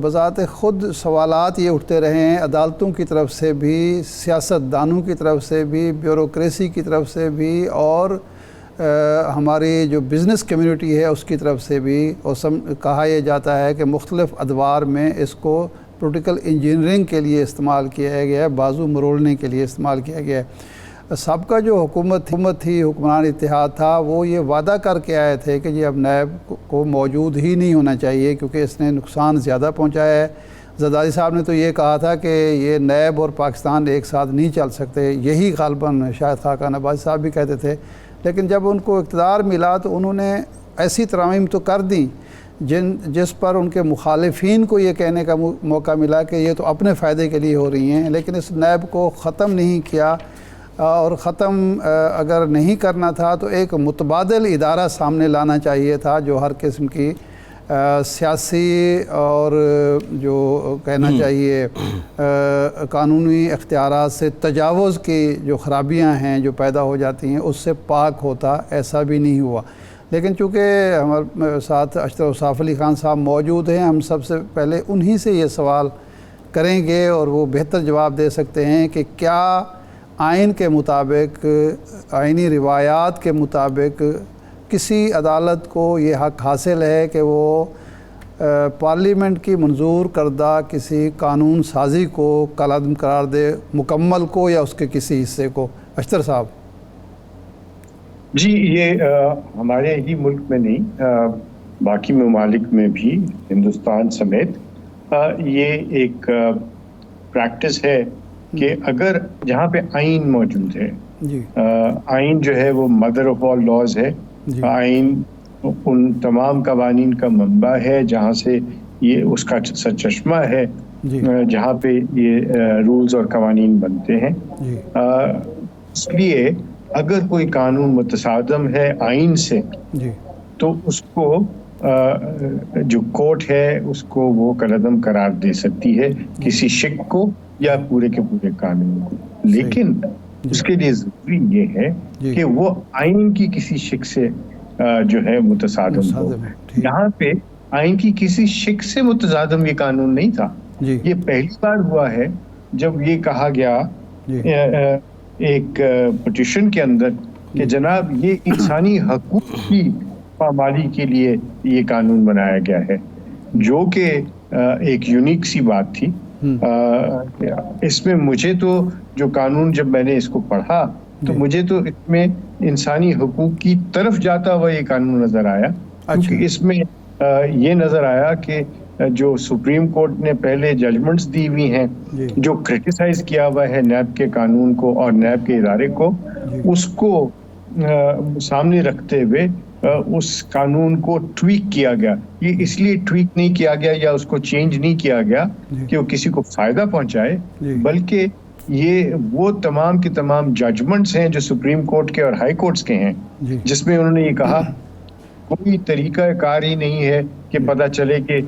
بذات خود سوالات یہ اٹھتے رہے ہیں عدالتوں کی طرف سے بھی، سیاستدانوں کی طرف سے بھی، بیوروکریسی کی طرف سے بھی، اور ہماری جو بزنس کمیونٹی ہے اس کی طرف سے بھی، اور کہا یہ جاتا ہے کہ مختلف ادوار میں اس کو پولیٹیکل انجینئرنگ کے لیے استعمال کیا گیا ہے، بازو مروڑنے کے لیے استعمال کیا گیا ہے۔ سابقہ جو حکومت تھی، حکمران اتحاد تھا، وہ یہ وعدہ کر کے آئے تھے کہ یہ اب نیب کو موجود ہی نہیں ہونا چاہیے کیونکہ اس نے نقصان زیادہ پہنچایا ہے۔ زرداری صاحب نے تو یہ کہا تھا کہ یہ نیب اور پاکستان ایک ساتھ نہیں چل سکتے، یہی غالباً شاید خاقان عباسی صاحب بھی کہتے تھے، لیکن جب ان کو اقتدار ملا تو انہوں نے ایسی ترامیم تو کر دیں جس پر ان کے مخالفین کو یہ کہنے کا موقع ملا کہ یہ تو اپنے فائدے کے لیے ہو رہی ہیں، لیکن اس نیب کو ختم نہیں کیا، اور ختم اگر نہیں کرنا تھا تو ایک متبادل ادارہ سامنے لانا چاہیے تھا جو ہر قسم کی سیاسی اور جو کہنا چاہیے قانونی اختیارات سے تجاوز کی جو خرابیاں ہیں جو پیدا ہو جاتی ہیں اس سے پاک ہوتا، ایسا بھی نہیں ہوا۔ لیکن چونکہ ہمارے ساتھ اشرف صاف علی خان صاحب موجود ہیں، ہم سب سے پہلے انہی سے یہ سوال کریں گے اور وہ بہتر جواب دے سکتے ہیں کہ کیا آئین کے مطابق، آئینی روایات کے مطابق کسی عدالت کو یہ حق حاصل ہے کہ وہ پارلیمنٹ کی منظور کردہ کسی قانون سازی کو کالعدم قرار دے، مکمل کو یا اس کے کسی حصے کو؟ اشتر صاحب جی، یہ ہمارے ہی ملک میں نہیں، باقی ممالک میں بھی، ہندوستان سمیت یہ ایک پریکٹس ہے کہ اگر جہاں پہ آئین موجود ہے، آئین جو ہے وہ مدر آف آل لاز ہے، آئین ان تمام قوانین کا منبع ہے جہاں سے یہ اس کا سرچشمہ ہے، جہاں پہ یہ رولز اور قوانین بنتے ہیں۔ اس لیے اگر کوئی قانون متصادم ہے آئین سے تو اس کو جو کورٹ ہے اس کو وہ کالعدم قرار دے سکتی ہے، کسی شک کو یا پورے کے پورے قانون کو، لیکن اس کے لیے ضروری یہ ہے کہ وہ آئین کی کسی شک سے جو ہے متصادم ہو۔ یہاں پہ آئین کی کسی شک سے متصادم یہ قانون نہیں تھا، یہ پہلی بار ہوا ہے جب یہ کہا گیا ایک پٹیشن کے اندر کہ جناب یہ انسانی حقوق کی پامالی کے لیے یہ قانون بنایا گیا ہے، جو کہ ایک یونیک سی بات تھی۔ اس میں مجھے تو جو قانون جب میں نے اس کو پڑھا تو مجھے تو اس میں انسانی حقوق کی طرف جاتا ہوا یہ قانون نظر آیا، کیونکہ اس میں یہ نظر آیا کہ جو سپریم کورٹ نے پہلے ججمنٹس دی ہوئی ہیں، جو کرٹیسائز کیا ہوا ہے نیب کے قانون کو اور نیب کے ادارے کو، اس کو سامنے رکھتے ہوئے اس قانون کو ٹویک کیا گیا۔ یہ اس لیے ٹویک نہیں کیا گیا یا اس کو چینج نہیں کیا گیا کہ وہ کسی کو فائدہ پہنچائے، بلکہ یہ وہ تمام کے تمام ججمنٹس ہیں جو سپریم کورٹ کے اور ہائی کورٹس کے ہیں، جس میں انہوں نے یہ کہا کوئی طریقہ کار ہی نہیں ہے کہ پتہ چلے کہ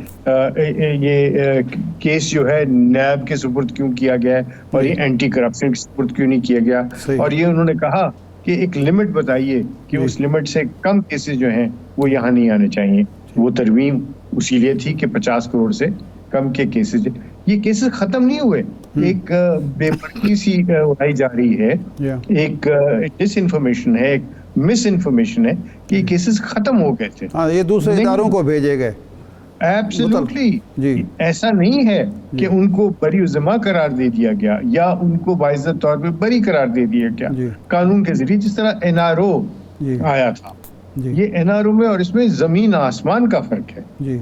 یہ کیس جو ہے نیب کے سپرد کیوں کیا گیا ہے اور یہ اینٹی کرپشن کے سپرد کیوں نہیں کیا گیا، اور یہ انہوں نے کہا کہ ایک لمٹ بتائیے کہ اس لمٹ سے کم کیسز جو ہیں وہ یہاں نہیں آنے چاہیے۔ وہ ترمیم اسی لیے تھی کہ 50 کروڑ سے کم کے کیسز، یہ کیسز ختم نہیں ہوئے، ایک بے پردگی سی اڑائی جا رہی ہے، ایک ڈس انفارمیشن ہے، ایک مس انفارمیشن ہے کہ یہ کیسز ختم ہو گئے تھے، یہ دوسرے اداروں کو بھیجے گئے۔ ایبسلیوٹلی ایسا نہیں ہے کہ ان کو بری ذمہ قرار دے دیا گیا یا ان کو باعزت طور پہ بری قرار دے دیا گیا قانون کے ذریعے، جس طرح NRO آیا تھا۔ یہ NRO میں اور اس میں زمین آسمان کا فرق ہے۔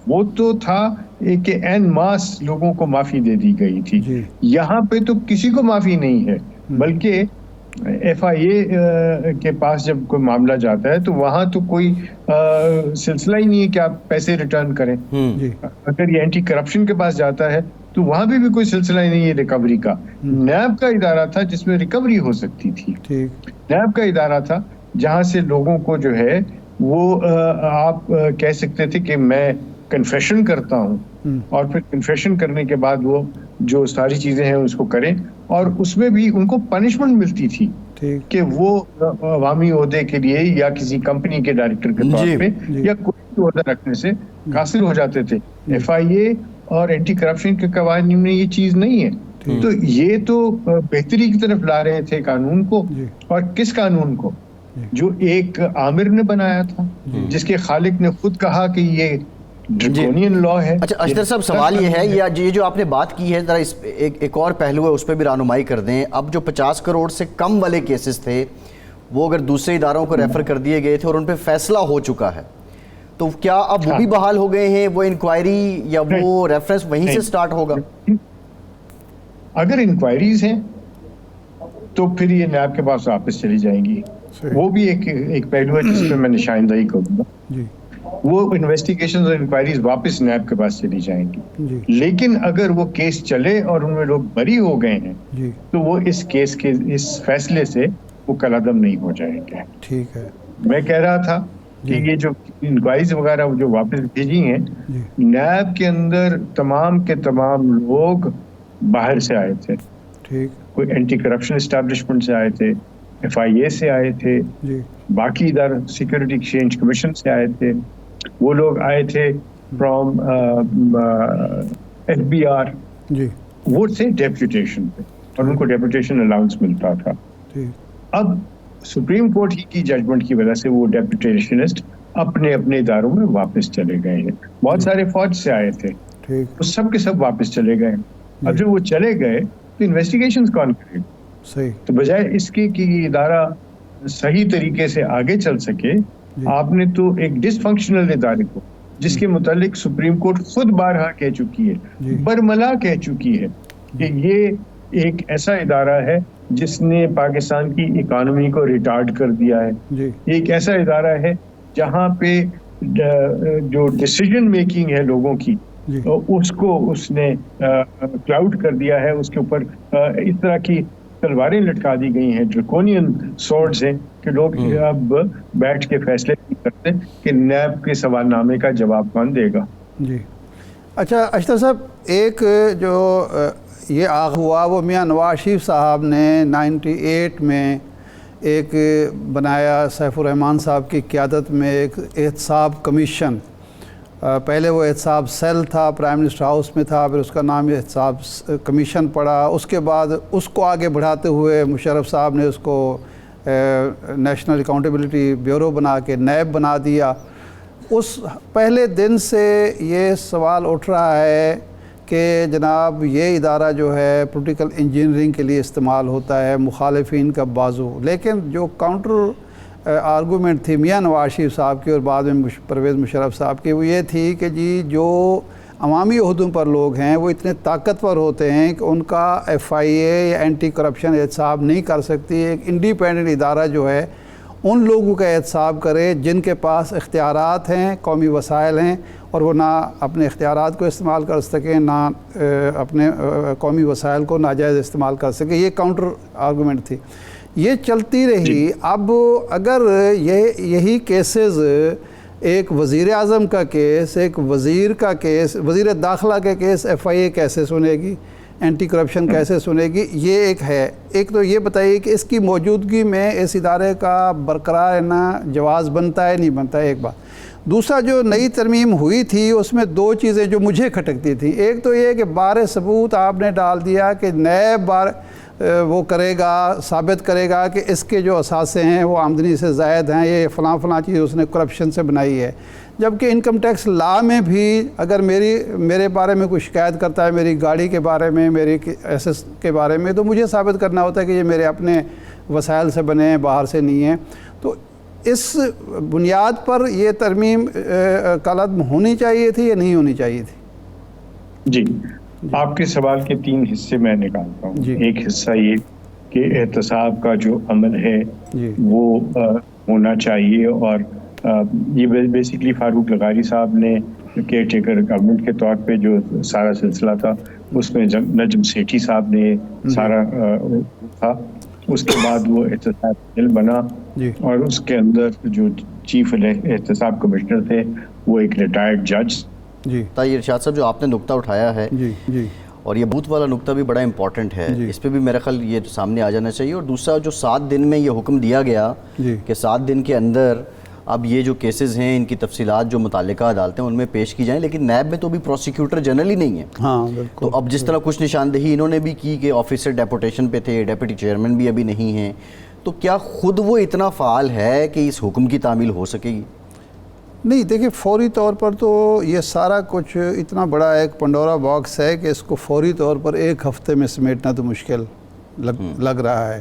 وہ تو تھا کہ این ماس لوگوں کو معافی دے دی گئی تھی، یہاں پہ تو کسی کو معافی نہیں ہے، بلکہ FIA کے پاس جب کوئی معاملہ جاتا ہے تو وہاں تو کوئی سلسلہ ہی نہیں ہے کہ آپ پیسے ریٹرن کریں۔ اگر یہ اینٹی کرپشن کے پاس جاتا ہے تو وہاں بھی کوئی سلسلہ ہی نہیں ہے ریکوری کا۔ نیب کا ادارہ تھا جس میں ریکوری ہو سکتی تھی، نیب کا ادارہ تھا جہاں سے لوگوں کو جو ہے وہ آپ کہہ سکتے تھے کہ میں کنفیشن کرتا ہوں، اور پھر کنفیشن کرنے کے بعد وہ جو ساری چیزیں ہیں اس کو کریں، اور اس میں بھی ان کو پنشمنٹ ملتی تھی ٹھیک کہ وہ عوامی عہدے کے لیے یا کسی کمپنی کے ڈائریکٹر کے طور پہ یا کوئی بھی عہدہ رکھنے سے قاصر ہو جاتے تھے. FIA اور اینٹی کرپشن کے قوانین میں یہ چیز نہیں ہے. تو یہ تو بہتری کی طرف لا رہے تھے قانون کو. اور کس قانون کو؟ جو ایک عامر نے بنایا تھا, جس کے خالق نے خود کہا کہ یہ ڈرکونین لا ہے. اچھا اشتر صاحب, سوال یہ ہے, یہ جو آپ نے بات کی ہے ذرا ایک اور پہلو ہے, اس پہ بھی رہنمائی کر دیں. اب جو 50 کروڑ سے کم والے کیسز تھے وہ اگر دوسرے اداروں کو ریفر کر دیے گئے تھے اور ان پہ فیصلہ ہو چکا ہے, تو کیا اب وہ بھی بحال ہو گئے ہیں؟ وہ انکوائری یا وہ ریفرنس وہیں سے سٹارٹ ہوگا؟ اگر انکوائریز ہیں تو پھر یہ نیب کے پاس واپس چلی جائیں گی. وہ بھی ایک پہلو ہے جس پہ میں نشاندہی کروں گا. وہ انویسٹیگیشنز اور انکوائریز واپس نیب کے پاس چلی جائیں گی. لیکن اگر وہ کیس چلے اور ان میں لوگ بری ہو گئے ہیں تو وہ اس کیس کے اس فیصلے سے وہ کالعدم نہیں ہو جائیں گے. ٹھیک ہے. میں کہہ رہا تھا کہ یہ جو انکوائریز وغیرہ جو واپس بھیجی ہیں, نیب کے اندر تمام کے تمام لوگ باہر سے آئے تھے. کوئی اینٹی کرپشن اسٹیبلشمنٹ سے آئے تھے, FIA سے آئے تھے, باقی ادارے سیکورٹی ایکسچینج کمیشن سے آئے تھے, وہ لوگ آئے تھے فرام FBR, وہ تھے ڈیپوٹیشن پہ اور ان کو ڈیپوٹیشن الاؤنس ملتا تھا. اب سپریم کورٹ ہی کی ججمنٹ کی وجہ سے وہ ڈیپوٹیشنسٹ اپنے اپنے اداروں میں واپس چلے گئے ہیں. بہت سارے فوج سے آئے تھے, وہ سب کے سب واپس چلے گئے. اب جب وہ چلے گئے تو انویسٹیگیشنز کون کرے؟ تو بجائے اس کے کہ یہ ادارہ صحیح طریقے سے آگے چل سکے, آپ نے تو ایک ڈس فنکشنل ادارے کو, جس کے متعلق سپریم کورٹ خود بارہا کہہ چکی ہے, برملا کہہ چکی ہے کہ یہ ایک ایسا ادارہ ہے جس نے پاکستان کی اکانومی کو ریٹارڈ کر دیا ہے. یہ ایک ایسا ادارہ ہے جہاں پہ جو ڈیسیجن میکنگ ہے لوگوں کی, اس کو اس نے کلاؤڈ کر دیا ہے. اس کے اوپر اس طرح کی تلواریں لٹکا دی گئی ہیں, ڈرکونین سورڈز ہیں, کہ لوگ اب بیٹھ کے فیصلے نہیں کرتے کہ نیب کے سوال نامے کا جواب کون دے گا. اچھا اشتر صاحب, ایک جو یہ آغاز ہوا وہ میاں نواز شریف صاحب نے 98 میں ایک بنایا, سیف الرحمان صاحب کی قیادت میں ایک احتساب کمیشن. پہلے وہ احتساب سیل تھا, پرائم منسٹر ہاؤس میں تھا, پھر اس کا نام احتساب کمیشن پڑا. اس کے بعد اس کو آگے بڑھاتے ہوئے مشرف صاحب نے اس کو نیشنل اکاؤنٹیبلٹی بیورو بنا کے نیب بنا دیا. اس پہلے دن سے یہ سوال اٹھ رہا ہے کہ جناب یہ ادارہ جو ہے پولیٹیکل انجینئرنگ کے لیے استعمال ہوتا ہے, مخالفین کا بازو. لیکن جو کاؤنٹر آرگومنٹ تھی میاں نواز شریف صاحب کی اور بعد میں پرویز مشرف صاحب کی, وہ یہ تھی کہ جی جو عوامی عہدوں پر لوگ ہیں وہ اتنے طاقتور ہوتے ہیں کہ ان کا FIA یا اینٹی کرپشن احتساب نہیں کر سکتی. ایک انڈیپینڈنٹ ادارہ جو ہے ان لوگوں کا احتساب کرے جن کے پاس اختیارات ہیں, قومی وسائل ہیں, اور وہ نہ اپنے اختیارات کو استعمال کر سکیں نہ اپنے قومی وسائل کو ناجائز استعمال کر سکیں. یہ کاؤنٹر آرگومنٹ تھی, یہ چلتی رہی. اب اگر یہی کیسز ایک وزیر اعظم کا کیس, ایک وزیر کا کیس, وزیر داخلہ کا کیس FIA کیسے سنے گی, اینٹی کرپشن کیسے سنے گی, یہ ایک ہے. ایک تو یہ بتائیے کہ اس کی موجودگی میں اس ادارے کا برقرار رہنا جواز بنتا ہے نہیں بنتا ہے, ایک بات. دوسرا جو نئی ترمیم ہوئی تھی اس میں دو چیزیں جو مجھے کھٹکتی تھیں. ایک تو یہ کہ بار ثبوت آپ نے ڈال دیا کہ نیب وہ کرے گا, ثابت کرے گا کہ اس کے جو اثاثے ہیں وہ آمدنی سے زائد ہیں, یہ فلاں فلاں چیز اس نے کرپشن سے بنائی ہے. جبکہ انکم ٹیکس لا میں بھی اگر میرے بارے میں کوئی شکایت کرتا ہے, میری گاڑی کے بارے میں, میری ایسیس کے بارے میں, تو مجھے ثابت کرنا ہوتا ہے کہ یہ میرے اپنے وسائل سے بنے ہیں, باہر سے نہیں ہیں. تو اس بنیاد پر یہ ترمیم کالعدم ہونی چاہیے تھی یا نہیں ہونی چاہیے تھی؟ جی, آپ کے سوال کے 3 حصے میں نکالتا ہوں. ایک حصہ یہ کہ احتساب کا جو عمل ہے وہ ہونا چاہیے, اور یہ بیسیکلی فاروق لغاری صاحب نے کیئر ٹیکر گورنمنٹ کے طور پہ جو سارا سلسلہ تھا اس میں نجم سیٹھی صاحب نے سارا تھا. اس کے بعد وہ احتساب بل بنا اور اس کے اندر جو چیف احتساب کمشنر تھے وہ ایک ریٹائرڈ جج. طاہر ارشاد صاحب, جو آپ نے نقطہ اٹھایا ہے اور یہ بوتھ والا نقطہ بھی بڑا امپورٹنٹ ہے، اس پہ بھی میرا خیال یہ سامنے آ جانا چاہیے. اور دوسرا جو 7 دن میں یہ حکم دیا گیا کہ 7 دن کے اندر اب یہ جو کیسز ہیں ان کی تفصیلات جو متعلقہ عدالتیں ان میں پیش کی جائیں، لیکن نیب میں تو بھی پروسیکیوٹر جنرل ہی نہیں ہے. ہاں بالکل. تو اب جس طرح کچھ نشاندہی انہوں نے بھی کی کہ آفیسر ڈیپوٹیشن پہ تھے، ڈیپٹی چیئرمین بھی ابھی نہیں ہیں، تو کیا خود وہ اتنا فعال ہے کہ اس حکم کی تعمیل ہو سکے گی؟ نہیں دیکھیں، فوری طور پر تو یہ سارا کچھ اتنا بڑا ایک پنڈورا باکس ہے کہ اس کو فوری طور پر 1 ہفتے میں سمیٹنا تو مشکل لگ رہا ہے.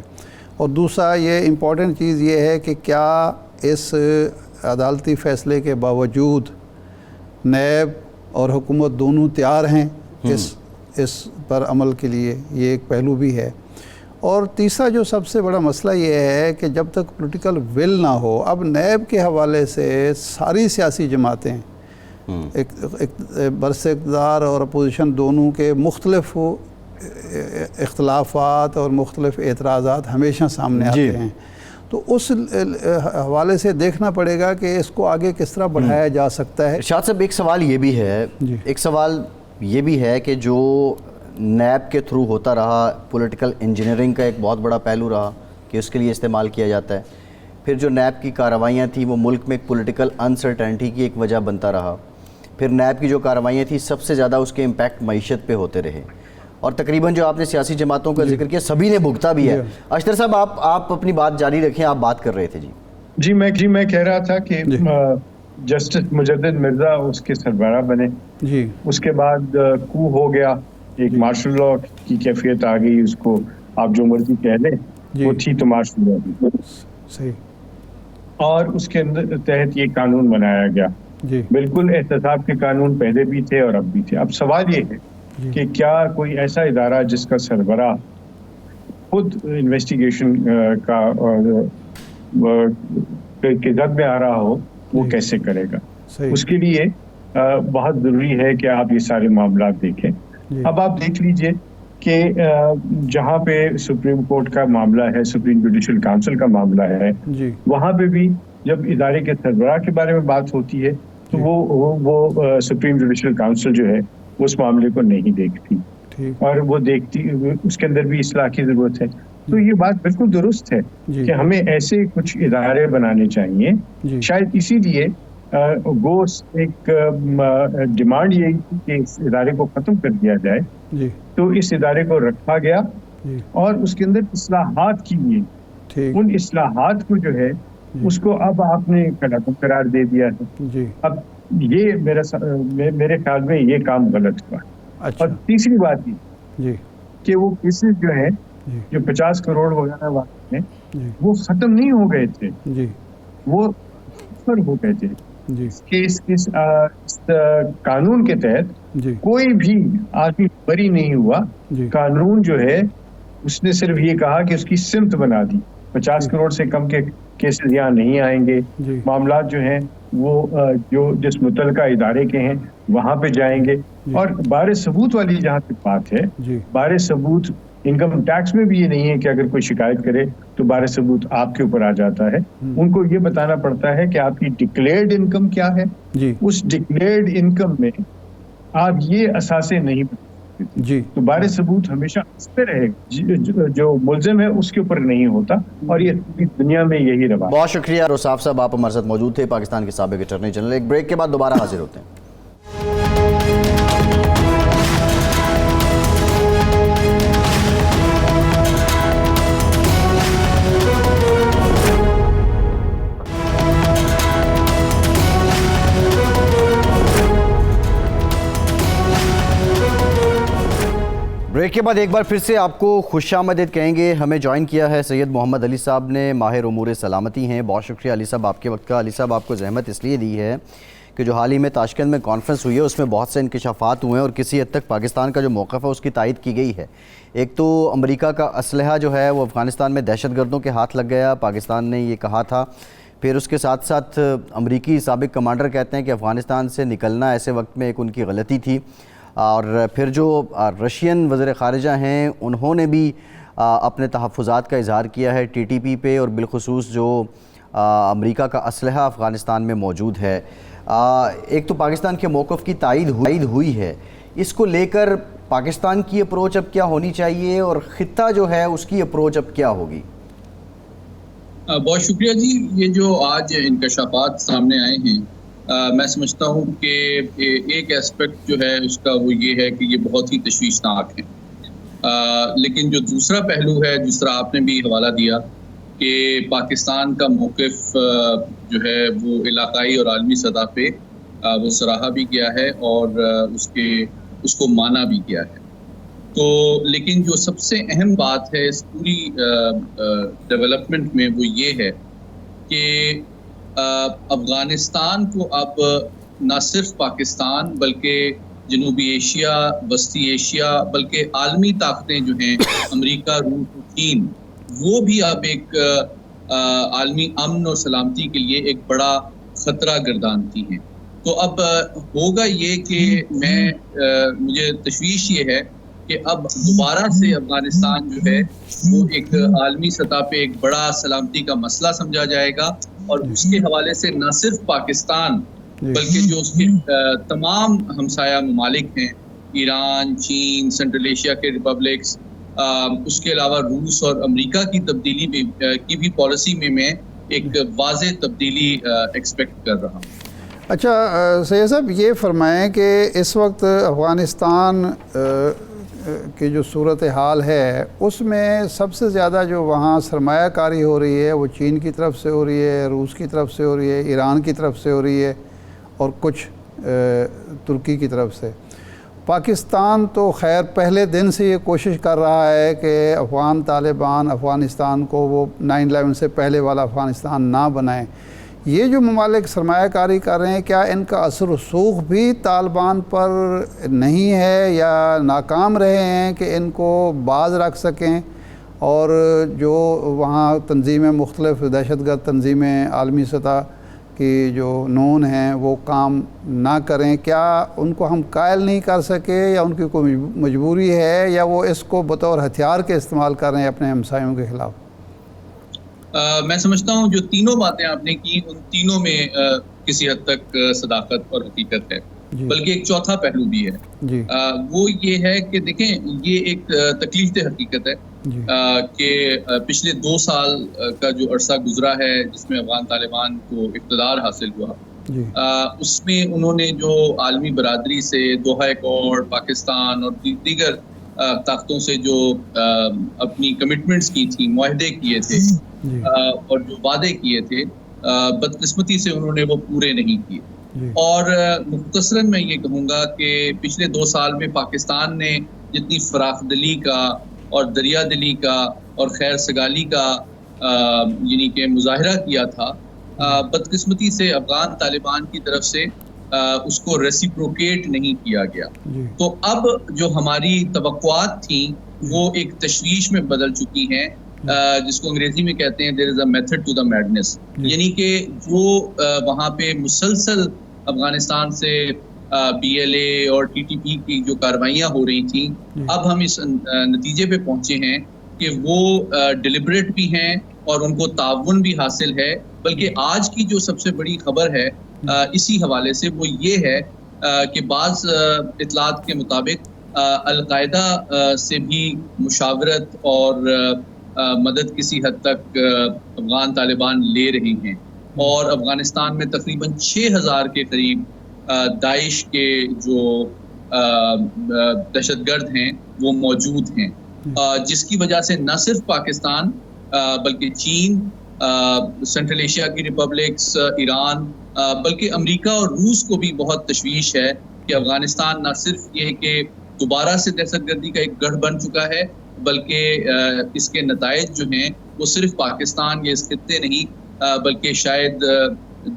اور دوسرا یہ امپورٹنٹ چیز یہ ہے کہ کیا اس عدالتی فیصلے کے باوجود نیب اور حکومت دونوں تیار ہیں اس پر عمل کے لیے، یہ ایک پہلو بھی ہے. اور تیسرا جو سب سے بڑا مسئلہ یہ ہے کہ جب تک پولیٹیکل ول نہ ہو، اب نیب کے حوالے سے ساری سیاسی جماعتیں برس اقتدار اور اپوزیشن دونوں کے مختلف اختلافات اور مختلف اعتراضات ہمیشہ سامنے آتے ہیں. تو اس حوالے سے دیکھنا پڑے گا کہ اس کو آگے کس طرح بڑھایا جا سکتا ہے. ارشاد صاحب، ایک سوال یہ بھی ہے، ایک سوال یہ بھی ہے کہ جو نیب کے تھرو ہوتا رہا، پولیٹیکل انجینئرنگ کا ایک بہت بڑا پہلو رہا کہ اس کے لیے استعمال کیا جاتا ہے. پھر جو نیب کی کارروائیاں تھیں وہ ملک میں ایک پولیٹیکل انسرٹینٹی کی ایک وجہ بنتا رہا. پھر نیب کی جو کارروائیاں تھیں سب سے زیادہ اس کے امپیکٹ معیشت پہ ہوتے رہے، اور تقریباً جو آپ نے سیاسی جماعتوں کا ذکر کیا سبھی نے بھگتا بھی ہے. اشتر صاحب آپ اپنی بات جاری رکھیں، آپ بات کر رہے تھے. جی میں کہہ رہا تھا کہ جسٹس مجدد مرزا اس کے سربراہ بنے، اس کے بعد کو ہو گیا، ایک مارشل لا کی کیفیت آ گئی، اس کو آپ جو مرضی کہہ لیں، وہ تھی تو مارشل لا صحیح. اور اس کے تحت یہ قانون بنایا گیا. بالکل احتساب کے قانون پہلے بھی تھے اور اب بھی تھے. اب سوال یہ ہے کہ کیا کوئی ایسا ادارہ جس کا سربراہ خود انویسٹیگیشن کا زد میں آ رہا ہو، وہ کیسے کرے گا؟ اس کے لیے بہت ضروری ہے کہ آپ یہ سارے معاملات دیکھیں. اب آپ دیکھ لیجئے کہ جہاں پہ سپریم کورٹ کا معاملہ ہے، سپریم جوڈیشل کاؤنسل کا معاملہ ہے، وہاں پہ بھی جب ادارے کے سربراہ کے بارے میں بات ہوتی ہے تو وہ سپریم جوڈیشل کاؤنسل جو ہے اس معاملے کو نہیں دیکھتی، اور وہ دیکھتی، اس کے اندر بھی اصلاح کی ضرورت ہے. تو یہ بات بالکل درست ہے کہ ہمیں ایسے کچھ ادارے بنانے چاہیے. شاید اسی لیے ایک ڈیمانڈ یہی تھی کہ اس ادارے کو ختم کر دیا جائے، تو اس ادارے کو رکھا گیا اور اس کے اندر اصلاحات کی گئی. ان اصلاحات کو جو ہے اس کو اب آپ نے قرار دے دیا ہے. اب یہ میرے خیال میں یہ کام غلط ہوا. اور تیسری بات یہ کہ وہ کیسز جو ہے جو 50 کروڑ وغیرہ والے ہیں وہ ختم نہیں ہو گئے تھے، وہ ہو گئے تھے. اس قانون کے تحت کوئی بھی آدمی بری نہیں ہوا. قانون جو ہے اس نے صرف یہ کہا کہ اس کی سمت بنا دی، 50 کروڑ سے کم کے کیسز یہاں نہیں آئیں گے. معاملات جو ہیں وہ جو جس متعلقہ ادارے کے ہیں وہاں پہ جائیں گے. اور بار ثبوت والی جہاں تک بات ہے، بار ثبوت انکم ٹیکس میں بھی یہ نہیں ہے کہ اگر کوئی شکایت کرے تو بار ثبوت آپ کے اوپر آ جاتا ہے. ان کو یہ بتانا پڑتا ہے کہ آپ کی ڈکلیئرڈ انکم کیا ہے. اس ڈکلیئرڈ انکم میں آپ یہ اثاثے نہیں بتا، تو بار ثبوت ہمیشہ اس پہ رہے گا، جو ملزم ہے اس کے اوپر نہیں ہوتا. اور یہ پوری دنیا میں یہی رواج. بہت شکریہ روصاف صاحب، آپ ہمارے ساتھ موجود تھے، پاکستان کے سابق اٹارنی جنرل. ایک بریک کے بعد دوبارہ حاضر ہوتے ہیں. بریک کے بعد ایک بار پھر سے آپ کو خوش آمدید کہیں گے. ہمیں جوائن کیا ہے سید محمد علی صاحب نے، ماہر امور سلامتی ہیں. بہت شکریہ علی صاحب آپ کے وقت کا. علی صاحب آپ کو زحمت اس لیے دی ہے کہ جو حال ہی میں تاشکند میں کانفرنس ہوئی ہے اس میں بہت سے انکشافات ہوئے ہیں اور کسی حد تک پاکستان کا جو موقف ہے اس کی تائید کی گئی ہے. ایک تو امریکہ کا اسلحہ جو ہے وہ افغانستان میں دہشت گردوں کے ہاتھ لگ گیا، پاکستان نے یہ کہا تھا. پھر اس کے ساتھ ساتھ امریکی سابق کمانڈر کہتے ہیں کہ افغانستان سے نکلنا ایسے وقت میں ایک ان کی غلطی تھی. اور پھر جو رشین وزیر خارجہ ہیں انہوں نے بھی اپنے تحفظات کا اظہار کیا ہے ٹی ٹی پی پہ، اور بالخصوص جو امریکہ کا اسلحہ افغانستان میں موجود ہے. ایک تو پاکستان کے موقف کی تائید ہوئی ہے، اس کو لے کر پاکستان کی اپروچ اب کیا ہونی چاہیے اور خطہ جو ہے اس کی اپروچ اب کیا ہوگی؟ بہت شکریہ جی. یہ جو آج انکشافات سامنے آئے ہیں میں سمجھتا ہوں کہ ایک ایسپیکٹ جو ہے اس کا وہ یہ ہے کہ یہ بہت ہی تشویشناک ہے. لیکن جو دوسرا پہلو ہے جس طرح آپ نے بھی حوالہ دیا کہ پاکستان کا موقف جو ہے وہ علاقائی اور عالمی سطح پہ وہ سراہا بھی گیا ہے اور اس کو مانا بھی گیا ہے. تو لیکن جو سب سے اہم بات ہے اس پوری ڈیولپمنٹ میں وہ یہ ہے کہ افغانستان کو اب نہ صرف پاکستان بلکہ جنوبی ایشیا، وسطی ایشیا، بلکہ عالمی طاقتیں جو ہیں امریکہ، روس، چین، وہ بھی اب ایک عالمی امن اور سلامتی کے لیے ایک بڑا خطرہ گردانتی ہیں. تو اب ہوگا یہ کہ مجھے تشویش یہ ہے کہ اب دوبارہ سے افغانستان جو ہے وہ ایک عالمی سطح پہ ایک بڑا سلامتی کا مسئلہ سمجھا جائے گا اور اس کے حوالے سے نہ صرف پاکستان بلکہ جو اس کے تمام ہمسایہ ممالک ہیں، ایران، چین، سینٹرل ایشیا کے ریپبلکس، اس کے علاوہ روس اور امریکہ کی تبدیلی کی بھی پالیسی میں ایک واضح تبدیلی ایکسپیکٹ کر رہا ہوں. اچھا سید صاحب، یہ فرمائیں کہ اس وقت افغانستان کی جو صورتحال ہے اس میں سب سے زیادہ جو وہاں سرمایہ کاری ہو رہی ہے وہ چین کی طرف سے ہو رہی ہے، روس کی طرف سے ہو رہی ہے، ایران کی طرف سے ہو رہی ہے اور کچھ ترکی کی طرف سے. پاکستان تو خیر پہلے دن سے یہ کوشش کر رہا ہے کہ افغان طالبان افغانستان کو وہ 9/11 سے پہلے والا افغانستان نہ بنائیں. یہ جو ممالک سرمایہ کاری کر رہے ہیں، کیا ان کا اثر و رسوخ بھی طالبان پر نہیں ہے یا ناکام رہے ہیں کہ ان کو باز رکھ سکیں اور جو وہاں تنظیمیں، مختلف دہشت گرد تنظیمیں عالمی سطح کی جو نون ہیں وہ کام نہ کریں؟ کیا ان کو ہم قائل نہیں کر سکے یا ان کی کوئی مجبوری ہے یا وہ اس کو بطور ہتھیار کے استعمال کر رہے ہیں اپنے ہمسایوں کے خلاف؟ میں سمجھتا ہوں جو تینوں باتیں آپ نے کی ان تینوں میں کسی حد تک صداقت اور حقیقت ہے، بلکہ ایک چوتھا پہلو بھی ہے. وہ یہ ہے کہ دیکھیں یہ ایک تکلیف دہ حقیقت ہے کہ پچھلے 2 سال کا جو عرصہ گزرا ہے جس میں افغان طالبان کو اقتدار حاصل ہوا، اس میں انہوں نے جو عالمی برادری سے دوحہ ایکارڈ، پاکستان اور دیگر طاقتوں سے جو اپنی کمٹمنٹس کی تھیں، معاہدے کیے تھے اور جو وعدے کیے تھے، بدقسمتی سے انہوں نے وہ پورے نہیں کیے. اور مختصراً میں یہ کہوں گا کہ پچھلے 2 سال میں پاکستان نے جتنی فراخ دلی کا اور دریا دلی کا اور خیر سگالی کا یعنی کہ مظاہرہ کیا تھا، بدقسمتی سے افغان طالبان کی طرف سے اس کو ریسیپروکیٹ نہیں کیا گیا. تو اب جو ہماری توقعات تھیں وہ ایک تشویش میں بدل چکی ہیں، جس کو انگریزی میں کہتے ہیں there is a method to the madness. یعنی کہ جو وہاں پہ مسلسل افغانستان سے BLA اور TTP کی جو کارروائیاں ہو رہی تھیں، اب ہم اس نتیجے پہ پہنچے ہیں کہ وہ ڈیلیبریٹ بھی ہیں اور ان کو تعاون بھی حاصل ہے. بلکہ آج کی جو سب سے بڑی خبر ہے اسی حوالے سے وہ یہ ہے کہ بعض اطلاعات کے مطابق القاعدہ سے بھی مشاورت اور مدد کسی حد تک افغان طالبان لے رہے ہیں اور افغانستان میں تقریباً 6000 کے قریب داعش کے جو دہشت گرد ہیں وہ موجود ہیں، جس کی وجہ سے نہ صرف پاکستان بلکہ چین، سینٹرل ایشیا کی ریپبلکس، ایران، بلکہ امریکہ اور روس کو بھی بہت تشویش ہے کہ افغانستان نہ صرف یہ کہ دوبارہ سے دہشت گردی کا ایک گڑھ بن چکا ہے بلکہ اس کے نتائج جو ہیں وہ صرف پاکستان یا اس خطے نہیں بلکہ شاید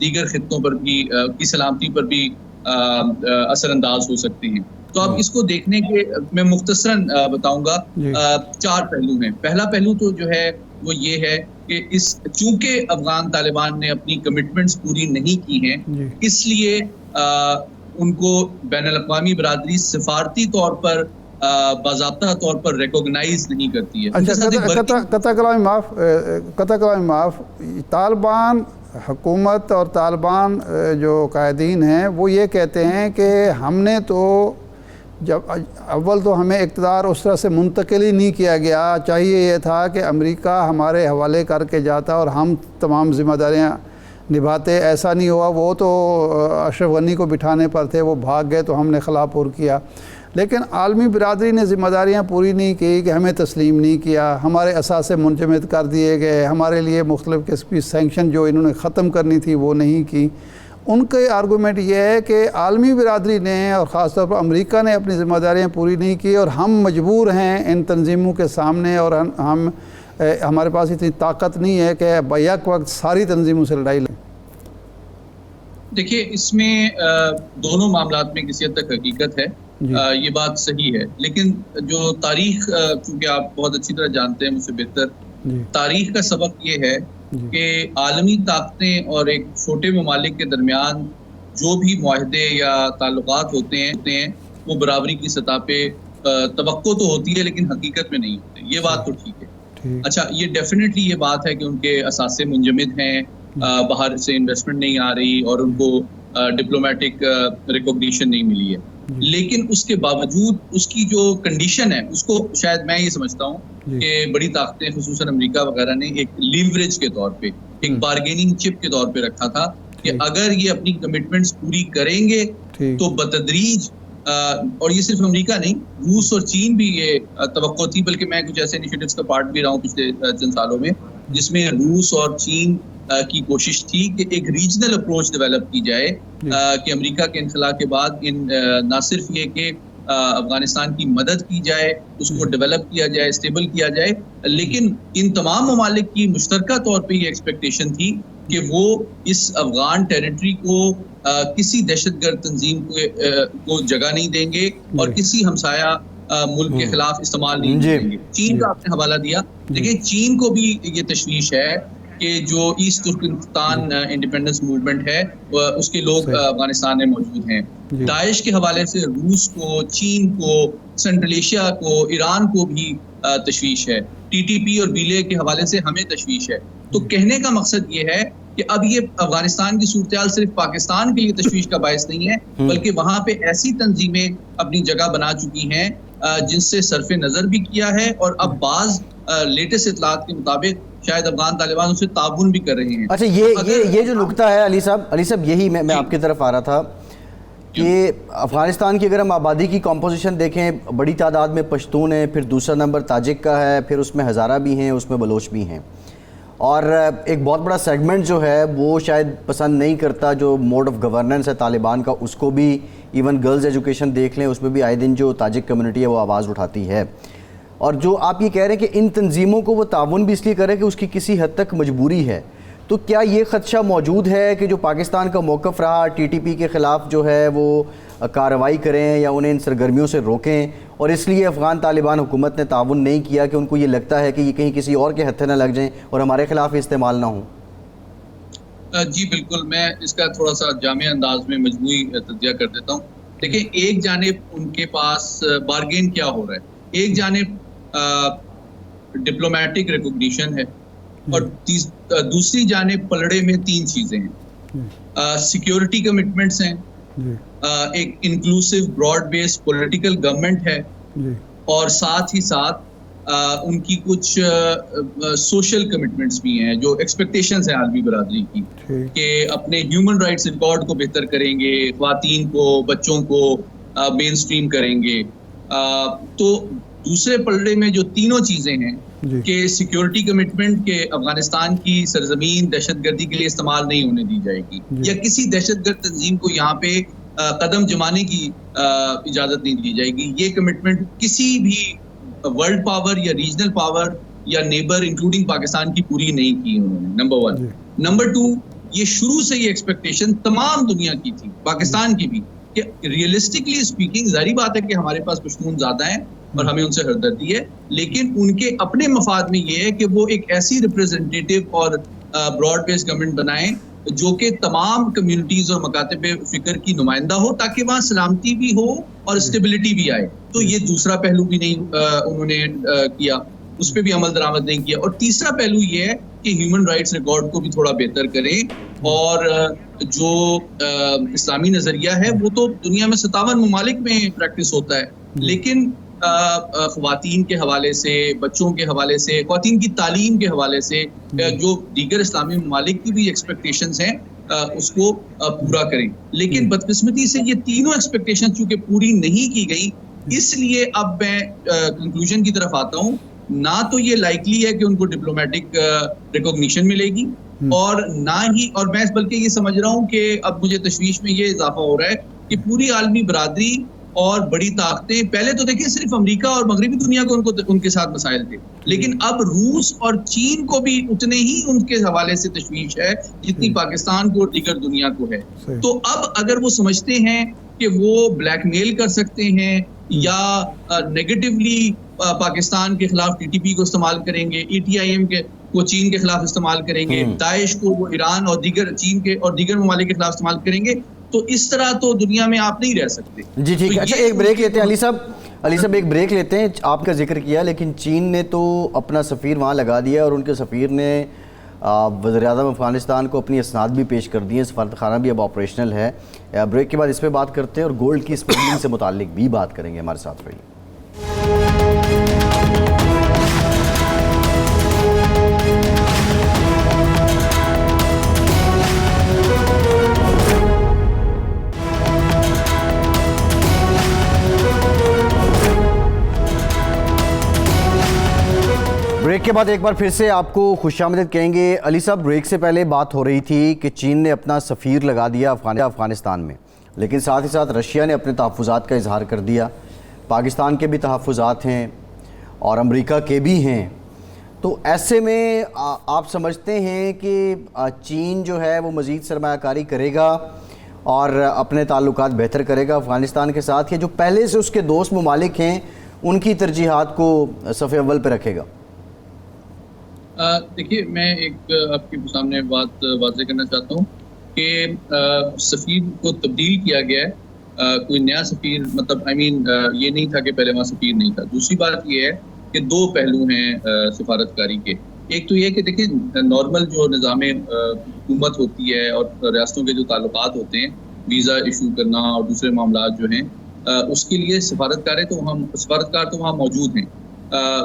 دیگر خطوں پر بھی کی سلامتی پر بھی اثر انداز ہو سکتی ہیں. تو اب اس کو دیکھنے کے میں مختصراً بتاؤں گا 4 پہلو ہیں. پہلا پہلو تو جو ہے وہ یہ ہے کہ چونکہ افغان طالبان نے اپنی کمٹمنٹس پوری نہیں کی ہیں اس لیے ان کو بین الاقوامی برادری سفارتی طور پر باضابطہ طور پر ریکوگنائز نہیں کرتی ہے. اچھا، قطع کلامی معاف، طالبان حکومت اور طالبان جو قائدین ہیں وہ یہ کہتے ہیں کہ ہم نے تو جب اول تو ہمیں اقتدار اس طرح سے منتقل ہی نہیں کیا گیا. چاہیے یہ تھا کہ امریکہ ہمارے حوالے کر کے جاتا اور ہم تمام ذمہ داریاں نبھاتے. ایسا نہیں ہوا. وہ تو اشرف غنی کو بٹھانے پر تھے, وہ بھاگ گئے تو ہم نے خلا پور کیا. لیکن عالمی برادری نے ذمہ داریاں پوری نہیں کی کہ ہمیں تسلیم نہیں کیا, ہمارے اثاثے منجمد کر دیے گئے, ہمارے لیے مختلف قسم کی سینکشن جو انہوں نے ختم کرنی تھی وہ نہیں کی. ان کے آرگومنٹ یہ ہے کہ عالمی برادری نے اور خاص طور پر امریکہ نے اپنی ذمہ داریاں پوری نہیں کی اور ہم مجبور ہیں ان تنظیموں کے سامنے, اور ہم ہمارے پاس اتنی طاقت نہیں ہے کہ بیک وقت ساری تنظیموں سے لڑائی لیں. دیکھیے اس میں دونوں معاملات میں کسی حد تک حقیقت ہے, یہ بات صحیح ہے. لیکن جو تاریخ, چونکہ آپ بہت اچھی طرح جانتے ہیں مجھ سے بہتر, تاریخ کا سبق یہ ہے کہ عالمی طاقتیں اور ایک چھوٹے ممالک کے درمیان جو بھی معاہدے یا تعلقات ہوتے ہیں وہ برابری کی سطح پہ توقع تو ہوتی ہے لیکن حقیقت میں نہیں ہوتے. یہ بات تو ٹھیک ہے. اچھا, یہ ڈیفینیٹلی یہ بات ہے کہ ان کے اثاثے منجمد ہیں, باہر سے انویسٹمنٹ نہیں آ رہی اور ان کو ڈپلومیٹک ریکوگنیشن نہیں ملی ہے. لیکن اس کے باوجود اس کی جو کنڈیشن ہے اس کو شاید میں یہ سمجھتا ہوں کہ بڑی طاقتیں خصوصاً امریکہ وغیرہ نے ایک لیوریج کے طور پہ, ایک بارگیننگ چپ کے طور پہ رکھا تھا کہ اگر یہ اپنی کمٹمنٹس پوری کریں گے تو بتدریج, اور یہ صرف امریکہ نہیں, روس اور چین بھی یہ توقع تھی, بلکہ میں کچھ ایسے انیشیٹوز کا پارٹ بھی رہا ہوں پچھلے چند سالوں میں جس میں روس اور چین کی کوشش تھی کہ ایک ریجنل اپروچ ڈیولپ کی جائے کہ امریکہ کے انخلا کے بعد نہ صرف یہ کہ افغانستان کی مدد کی جائے, اس کو ڈیولپ کیا جائے, اسٹیبل کیا جائے, لیکن ان تمام ممالک کی مشترکہ طور پہ یہ ایکسپیکٹیشن تھی کہ وہ اس افغان ٹیریٹری کو کسی دہشت گرد تنظیم کو جگہ نہیں دیں گے اور کسی ہمسایہ ملک کے خلاف استعمال نہیں کریں گے. چین کا آپ نے حوالہ دیا, دیکھیں چین کو بھی یہ تشویش ہے کہ جو ایسٹ ترکمستان انڈیپینڈنس موومنٹ ہے اس کے لوگ افغانستان میں موجود ہیں. داعش کے حوالے سے روس کو, چین کو, سینٹرل ایشیا کو, ایران کو بھی تشویش ہے. ٹی ٹی پی اور بیلے کے حوالے سے ہمیں تشویش ہے. تو کہنے کا مقصد یہ ہے کہ اب یہ افغانستان کی صورتحال صرف پاکستان کے لیے تشویش کا باعث نہیں ہے, بلکہ وہاں پہ ایسی تنظیمیں اپنی جگہ بنا چکی ہیں جن سے صرف نظر بھی کیا ہے, اور اب بعض لیٹسٹ اطلاعات کے مطابق شاید افغان طالبان اسے تعاون بھی کر رہے ہیں. اچھا, یہ جو نقطہ ہے علی صاحب یہی میں آپ کی طرف آ رہا تھا کہ افغانستان کی اگر ہم آبادی کی کمپوزیشن دیکھیں, بڑی تعداد میں پشتون ہیں, پھر دوسرا نمبر تاجک کا ہے, پھر اس میں ہزارہ بھی ہیں, اس میں بلوچ بھی ہیں, اور ایک بہت بڑا سیگمنٹ جو ہے وہ شاید پسند نہیں کرتا جو موڈ آف گورننس ہے طالبان کا, اس کو بھی. ایون گرلز ایجوکیشن دیکھ لیں, اس میں بھی آئے دن جو تاجک کمیونٹی ہے وہ آواز اٹھاتی ہے. اور جو آپ یہ کہہ رہے ہیں کہ ان تنظیموں کو وہ تعاون بھی اس لیے کرے کہ اس کی کسی حد تک مجبوری ہے, تو کیا یہ خدشہ موجود ہے کہ جو پاکستان کا موقف رہا ٹی ٹی پی کے خلاف جو ہے وہ کارروائی کریں یا انہیں ان سرگرمیوں سے روکیں, اور اس لیے افغان طالبان حکومت نے تعاون نہیں کیا کہ ان کو یہ لگتا ہے کہ یہ کہیں کسی اور کے ہتھے نہ لگ جائیں اور ہمارے خلاف استعمال نہ ہوں؟ جی بالکل, میں اس کا تھوڑا سا جامع انداز میں مجموعی تجزیہ کر دیتا ہوں. دیکھیں, ایک جانب ان کے پاس بارگین کیا ہو رہا ہے, ایک جانب ڈپلومیٹک ریکوگنیشن ہے اور دوسری جانب پلڑے میں تین چیزیں ہیں. سیکیورٹی کمٹمنٹس ہیں, ایک inclusive broad base political government ہے, اور ساتھ ہی ساتھ ان کی کچھ سوشل کمٹمنٹس بھی ہیں جو ایکسپیکٹیشنز ہیں عالمی برادری کی کہ اپنے ہیومن رائٹس ریکارڈ کو بہتر کریں گے, خواتین کو, بچوں کو مین اسٹریم کریں گے. تو دوسرے پلڑے میں جو تینوں چیزیں ہیں کہ سیکیورٹی کمٹمنٹ کہ افغانستان کی سرزمین دہشت گردی کے لیے استعمال نہیں ہونے دی جائے گی, یا کسی دہشت گرد تنظیم کو یہاں پہ قدم جمانے کی اجازت نہیں دی جائے گی. یہ کمٹمنٹ کسی بھی ورلڈ پاور یا ریجنل پاور یا نیبر انکلوڈنگ پاکستان کی پوری نہیں کی انہوں نے, نمبر 1. نمبر 2, یہ شروع سے یہ ایکسپیکٹیشن تمام دنیا کی تھی, پاکستان کی بھی, کہ ریئلسٹکلی اسپیکنگ ظاہری بات ہے کہ ہمارے پاس پشتون زیادہ ہیں اور ہمیں ان سے ہمدردی ہے, لیکن ان کے اپنے مفاد میں یہ ہے کہ وہ ایک ایسی ریپرزینٹیٹیو اور براڈ بیس گورنمنٹ بنائیں جو کہ تمام کمیونٹیز اور مکاتب فکر کی نمائندہ ہو, تاکہ وہاں سلامتی بھی ہو اور اسٹیبلٹی بھی آئے. تو یہ دوسرا پہلو بھی نہیں انہوں نے کیا. اس پہ بھی عمل درآمد نہیں کیا. اور تیسرا پہلو یہ ہے کہ ہیومن رائٹس ریکارڈ کو بھی تھوڑا بہتر کریں. اور جو اسلامی نظریہ ہے وہ تو دنیا میں 57 ممالک میں پریکٹس ہوتا ہے, لیکن خواتین کے حوالے سے, بچوں کے حوالے سے, خواتین کی تعلیم کے حوالے سے جو دیگر اسلامی ممالک کی بھی ایکسپیکٹیشنز ہیں اس کو پورا کریں. لیکن بدقسمتی سے یہ تینوں ایکسپیکٹیشن چونکہ پوری نہیں کی گئی, اس لیے اب میں کنکلوژن کی طرف آتا ہوں. نہ تو یہ لائکلی ہے کہ ان کو ڈپلومیٹک ریکوگنیشن ملے گی, اور نہ ہی, اور میں بلکہ یہ سمجھ رہا ہوں کہ اب مجھے تشویش میں یہ اضافہ ہو رہا ہے کہ پوری عالمی برادری اور بڑی طاقتیں, پہلے تو دیکھیں صرف امریکہ اور مغربی دنیا کو ان کے ساتھ مسائل تھے, لیکن اب روس اور چین کو بھی اتنے ہی ان کے حوالے سے تشویش ہے جتنی پاکستان کو اور دیگر دنیا کو ہے. تو اب اگر وہ سمجھتے ہیں کہ وہ بلیک میل کر سکتے ہیں یا نیگیٹولی پاکستان کے خلاف TTP کو استعمال کریں گے, ETIM کو چین کے خلاف استعمال کریں گے, داعش کو وہ ایران اور دیگر چین کے اور دیگر ممالک کے خلاف استعمال کریں گے, تو اس طرح تو دنیا میں آپ نہیں رہ سکتے. جی ٹھیک ہے. اچھا ایک بریک لیتے ہیں علی صاحب ایک بریک لیتے ہیں. آپ کا ذکر کیا, لیکن چین نے تو اپنا سفیر وہاں لگا دیا اور ان کے سفیر نے وزیر اعظم افغانستان کو اپنی اسناد بھی پیش کر دیے, سفارت خانہ بھی اب آپریشنل ہے. بریک کے بعد اس پہ بات کرتے ہیں اور گولڈ کی اسمگلنگ سے متعلق بھی بات کریں گے. ہمارے ساتھ رہیے. بریک کے بعد ایک بار پھر سے آپ کو خوش آمدید کہیں گے. علی صاحب, بریک سے پہلے بات ہو رہی تھی کہ چین نے اپنا سفیر لگا دیا افغانستان میں, لیکن ساتھ ہی ساتھ رشیا نے اپنے تحفظات کا اظہار کر دیا. پاکستان کے بھی تحفظات ہیں اور امریکہ کے بھی ہیں. تو ایسے میں آپ سمجھتے ہیں کہ چین جو ہے وہ مزید سرمایہ کاری کرے گا اور اپنے تعلقات بہتر کرے گا افغانستان کے ساتھ, یا جو پہلے سے اس کے دوست ممالک ہیں ان کی ترجیحات کو صف اول پہ رکھے گا؟ دیکھیے, میں ایک آپ کے سامنے بات واضح کرنا چاہتا ہوں کہ سفیر کو تبدیل کیا گیا ہے. کوئی نیا سفیر, مطلب یہ نہیں تھا کہ پہلے وہاں سفیر نہیں تھا. دوسری بات یہ ہے کہ دو پہلو ہیں سفارت کاری کے. ایک تو یہ کہ دیکھیں نارمل جو نظام حکومت ہوتی ہے اور ریاستوں کے جو تعلقات ہوتے ہیں, ویزا ایشو کرنا اور دوسرے معاملات جو ہیں, اس کے لیے سفارتکار تو وہاں موجود ہیں.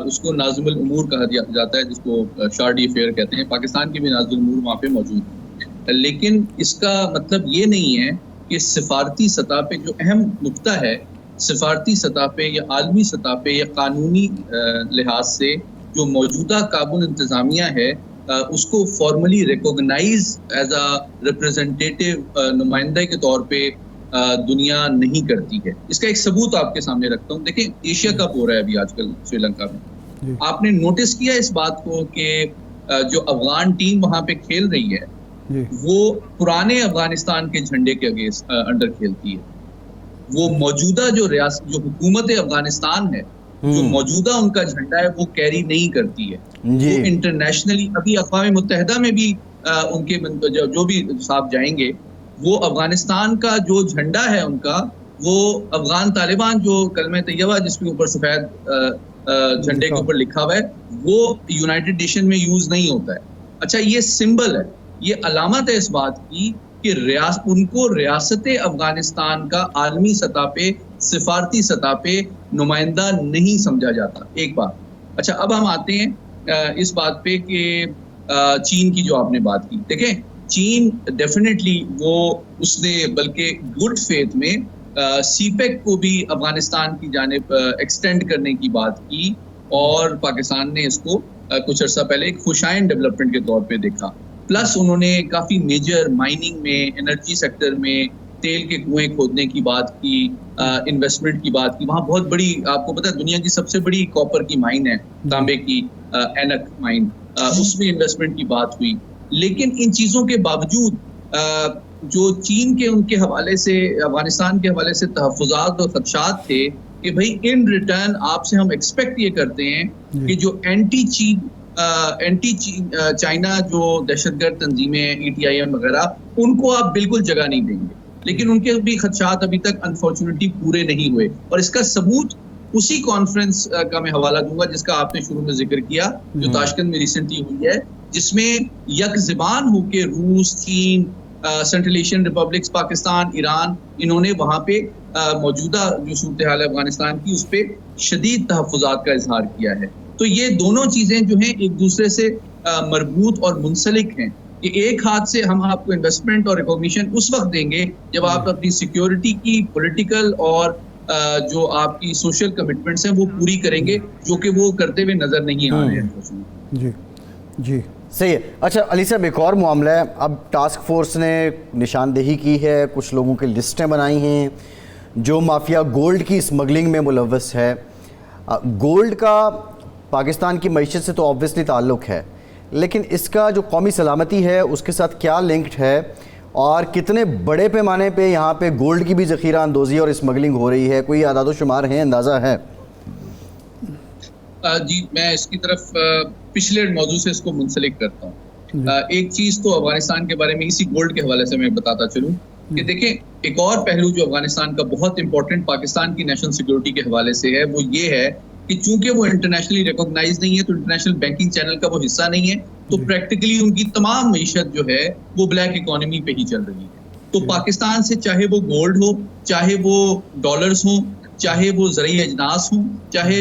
اس کو ناظم الامور کہا جاتا ہے, جس کو شارڈی افیئر کہتے ہیں. پاکستان کے بھی ناظم الامور وہاں پہ موجود ہیں, لیکن اس کا مطلب یہ نہیں ہے کہ سفارتی سطح پہ جو اہم نقطہ ہے, سفارتی سطح پہ یا عالمی سطح پہ یا قانونی لحاظ سے جو موجودہ کابل انتظامیہ ہے اس کو formally recognise as a representative نمائندہ کے طور پہ دنیا نہیں کرتی ہے. اس کا ایک ثبوت آپ کے سامنے رکھتا ہوں. دیکھیں ایشیا کپ ہو رہا ہے ابھی آج کل سری لنکا میں. آپ نے نوٹس کیا اس بات کو کہ جو افغان ٹیم وہاں پہ کھیل رہی ہے وہ پرانے افغانستان کے جھنڈے کے انڈر کھیلتی ہے. وہ موجودہ جو حکومت افغانستان ہے, جو موجودہ ان کا جھنڈا ہے, وہ کیری نہیں کرتی ہے. وہ انٹرنیشنلی ابھی اقوام متحدہ میں بھی ان کے جو بھی صاحب جائیں گے, وہ افغانستان کا جو جھنڈا ہے ان کا, وہ افغان طالبان جو کلمہ طیبہ جس کے اوپر سفید جھنڈے کے اوپر لکھا ہوا ہے, وہ یونائٹڈ نیشن میں یوز نہیں ہوتا ہے. اچھا, یہ سمبل ہے, یہ علامت ہے اس بات کی کہ ان کو ریاست افغانستان کا عالمی سطح پہ سفارتی سطح پہ نمائندہ نہیں سمجھا جاتا. ایک بات. اچھا, اب ہم آتے ہیں اس بات پہ کہ چین کی جو آپ نے بات کی. دیکھیں چین ڈیفینیٹلی اس نے بلکہ گڈ فیتھ میں سی پیک کو بھی افغانستان کی جانب ایکسٹینڈ کرنے کی بات کی, اور پاکستان نے اس کو کچھ عرصہ پہلے ایک خوشائن ڈیولپمنٹ کے طور پہ دیکھا. پلس انہوں نے کافی میجر مائننگ میں, انرجی سیکٹر میں تیل کے کنویں کھودنے کی بات کی, انویسٹمنٹ کی بات کی. وہاں بہت بڑی, آپ کو پتا ہے دنیا کی سب سے بڑی کاپر کی مائن ہے, تانبے کی اینک مائن, اس میں انویسٹمنٹ کی بات ہوئی. لیکن ان چیزوں کے باوجود جو چین کے ان کے حوالے سے افغانستان کے حوالے سے تحفظات اور خدشات تھے کہ بھائی ان ریٹرن آپ سے ہم ایکسپیکٹ یہ کرتے ہیں کہ جو اینٹی چائنا جو دہشت گرد تنظیمیں ETIM وغیرہ, ان کو آپ بالکل جگہ نہیں دیں گے. لیکن ان کے بھی خدشات ابھی تک انفارچونیٹلی پورے نہیں ہوئے, اور اس کا ثبوت اسی کانفرنس کا میں حوالہ دوں گا جس کا آپ نے شروع میں ذکر کیا جو تاشکند میں ریسنٹلی ہوئی ہے، جس میں یک زبان ہو کے روس، چین، central Asian republics, Pakistan, Iran, انہوں نے وہاں پہ موجودہ جو صورتحال ہے افغانستان کی اس پہ شدید تحفظات کا اظہار کیا ہے۔ تو یہ دونوں چیزیں جو ہیں ایک دوسرے سے مربوط اور منسلک ہیں کہ ایک ہاتھ سے ہم آپ کو انویسٹمنٹ اور ریکگنیشن اس وقت دیں گے جب آپ اپنی سیکیورٹی کی، پولیٹیکل اور جو آپ کی سوشل کمٹمنٹس ہیں وہ پوری کریں گے، جو کہ وہ کرتے ہوئے نظر نہیں آ رہے ہیں۔ جی جی صحیح ہے۔ اچھا علی صاحب، ایک اور معاملہ ہے، اب ٹاسک فورس نے نشاندہی کی ہے، کچھ لوگوں کی لسٹیں بنائی ہیں جو مافیا گولڈ کی اسمگلنگ میں ملوث ہے۔ گولڈ کا پاکستان کی معیشت سے تو آبویسلی تعلق ہے، لیکن اس کا جو قومی سلامتی ہے اس کے ساتھ کیا لنکڈ ہے، اور کتنے بڑے پیمانے پہ یہاں پہ گولڈ کی بھی ذخیرہ اندوزی اور اسمگلنگ ہو رہی ہے؟ کوئی اعداد و شمار ہیں، اندازہ ہے؟ جی، میں اس کی طرف پچھلے موضوع سے اس کو منسلک کرتا ہوں۔ ایک چیز تو افغانستان کے بارے میں اسی گولڈ کے حوالے سے میں بتاتا چلوں کہ دیکھیں، ایک اور پہلو جو افغانستان کا بہت امپورٹنٹ پاکستان کی نیشنل سیکیورٹی کے حوالے سے ہے، وہ یہ ہے کہ چونکہ وہ انٹرنیشنلی ریکگنائز نہیں ہے، تو انٹرنیشنل بینکنگ چینل کا وہ حصہ نہیں ہے، تو پریکٹیکلی ان کی تمام معیشت جو ہے وہ بلیک اکانومی پہ ہی چل رہی ہے۔ تو پاکستان سے چاہے وہ گولڈ ہو، چاہے وہ ڈالرز ہوں، چاہے وہ زرعی اجناس ہوں، چاہے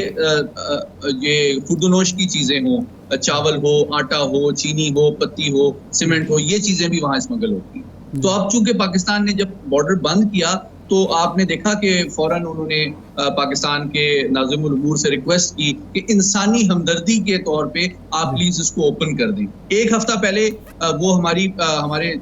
یہ خوردونوش کی چیزیں ہوں، چاول ہو، آٹا ہو، چینی ہو، پتی ہو، سیمنٹ ہو، یہ چیزیں بھی وہاں اسمگل ہوتی ہیں۔ تو اب چونکہ پاکستان نے جب بارڈر بند کیا تو آپ نے دیکھا کہ فوراً انہوں نے پاکستان کے ناظم الامور سے ریکویسٹ کی کہ انسانی ہمدردی کے طور پہ آپ پلیز اس کو اوپن کر دیں۔ ایک ہفتہ پہلے وہ ہمارے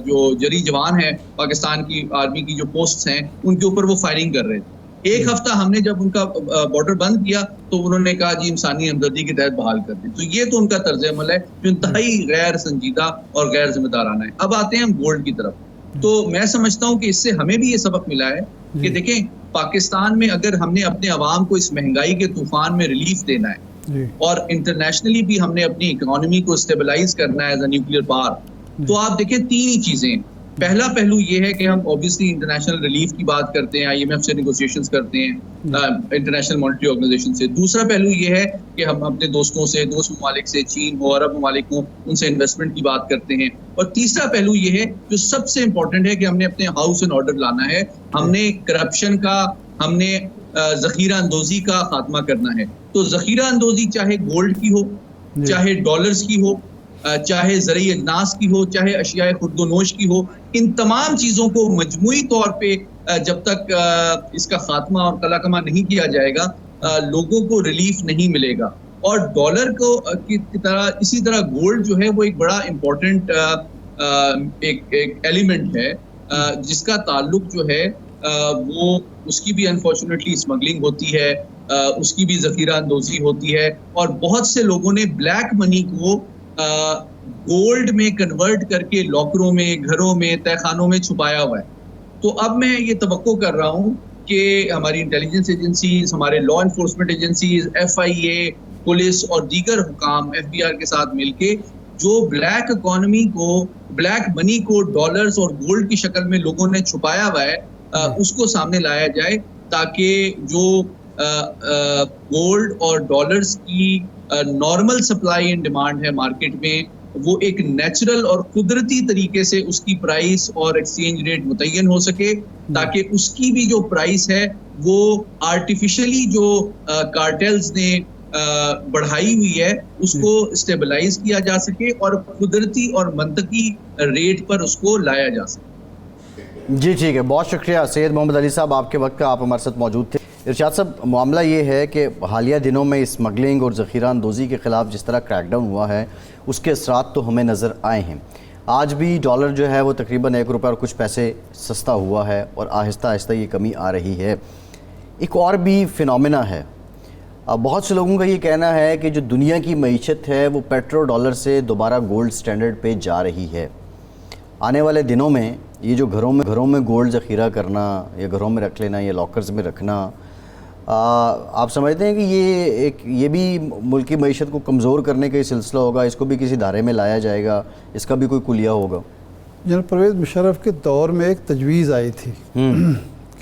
جو جری جوان ہیں پاکستان کی آرمی کی جو پوسٹس ہیں ان کے اوپر وہ فائرنگ کر رہے تھے۔ ایک ہفتہ ہم نے جب ان کا بارڈر بند کیا تو انہوں نے کہا جی انسانی ہمدردی کے تحت بحال کر دیں۔ تو یہ تو ان کا طرز عمل ہے جو انتہائی غیر سنجیدہ اور غیر ذمہ دارانہ ہے۔ اب آتے ہیں ہم گولڈ کی طرف، تو میں سمجھتا ہوں کہ اس سے ہمیں بھی یہ سبق ملا ہے کہ دیکھیں، پاکستان میں اگر ہم نے اپنے عوام کو اس مہنگائی کے طوفان میں ریلیف دینا ہے اور انٹرنیشنلی بھی ہم نے اپنی اکانومی کو اسٹیبلائز کرنا ہے ایز اے نیوکلیئر پاور، تو آپ دیکھیں تین ہی چیزیں۔ پہلا پہلو یہ ہے کہ ہم اوبیسلی انٹرنیشنل ریلیف کی بات کرتے ہیں، IMF سے نیگوسیشنز کرتے ہیں، انٹرنیشنل مانیٹری آرگنائزیشن سے۔ دوسرا پہلو یہ ہے کہ ہم اپنے دوستوں سے، دوست ممالک سے، چین ہو، عرب ممالک ہوں، ان سے انویسٹمنٹ کی بات کرتے ہیں۔ اور تیسرا پہلو یہ ہے جو سب سے امپورٹنٹ ہے کہ ہم نے اپنے ہاؤس ان آرڈر لانا ہے، ہم نے کرپشن کا، ہم نے ذخیرہ اندوزی کا خاتمہ کرنا ہے۔ تو ذخیرہ اندوزی چاہے گولڈ کی ہو، چاہے ڈالرز کی ہو، چاہے زرعی اجناس کی ہو، چاہے اشیاء خرد و نوش کی ہو، ان تمام چیزوں کو مجموعی طور پہ جب تک اس کا خاتمہ اور قلع کما نہیں کیا جائے گا، لوگوں کو ریلیف نہیں ملے گا۔ اور ڈالر کو کی طرح اسی طرح گولڈ جو ہے وہ ایک بڑا امپورٹنٹ ایک ایلیمنٹ ہے جس کا تعلق جو ہے وہ اس کی بھی انفارچونیٹلی اسمگلنگ ہوتی ہے، اس کی بھی ذخیرہ اندوزی ہوتی ہے، اور بہت سے لوگوں نے بلیک منی کو گولڈ میں کنورٹ کر کے لاکروں میں، گھروں میں، تہہ خانوں میں چھپایا ہوا ہے۔ تو اب میں یہ توقع کر رہا ہوں کہ ہماری انٹیلیجنس ایجنسیز، ہمارے law enforcement agencies, FIA، police اور دیگر حکام FBR کے ساتھ مل کے جو بلیک اکانومی کو، بلیک منی کو ڈالرز اور گولڈ کی شکل میں لوگوں نے چھپایا ہوا ہے، اس کو سامنے لایا جائے، تاکہ جو گولڈ اور ڈالرز کی نارمل سپلائی اینڈ ڈیمانڈ ہے مارکیٹ میں، وہ ایک نیچرل اور قدرتی طریقے سے اس کی پرائس اور ایکسچینج ریٹ متعین ہو سکے، تاکہ اس کی بھی جو پرائس ہے وہ آرٹیفیشلی جو کارٹیلز نے بڑھائی ہوئی ہے اس کو اسٹیبلائز کیا جا سکے اور قدرتی اور منطقی ریٹ پر اس کو لایا جا سکے۔ جی ٹھیک ہے، بہت شکریہ سید محمد علی صاحب، آپ کے وقت کا، آپ ہمارے ساتھ موجود تھے۔ ارشاد صاحب، معاملہ یہ ہے کہ حالیہ دنوں میں اسمگلنگ اور ذخیرہ اندوزی کے خلاف جس طرح کریک ڈاؤن ہوا ہے اس کے اثرات تو ہمیں نظر آئے ہیں۔ آج بھی ڈالر جو ہے وہ تقریباً 1 روپے اور کچھ پیسے سستا ہوا ہے، اور آہستہ آہستہ یہ کمی آ رہی ہے۔ ایک اور بھی فینومینا ہے، بہت سے لوگوں کا یہ کہنا ہے کہ جو دنیا کی معیشت ہے وہ پیٹرو ڈالر سے دوبارہ گولڈ سٹینڈرڈ پہ جا رہی ہے۔ آنے والے دنوں میں یہ جو گھروں میں گولڈ ذخیرہ کرنا یا گھروں میں رکھ لینا یا لاکرز میں رکھنا، آپ سمجھتے ہیں کہ یہ بھی ملکی معیشت کو کمزور کرنے کا ہی سلسلہ ہوگا؟ اس کو بھی کسی دھارے میں لایا جائے گا؟ اس کا بھی کوئی کلیہ ہوگا؟ جناب پرویز مشرف کے دور میں ایک تجویز آئی تھی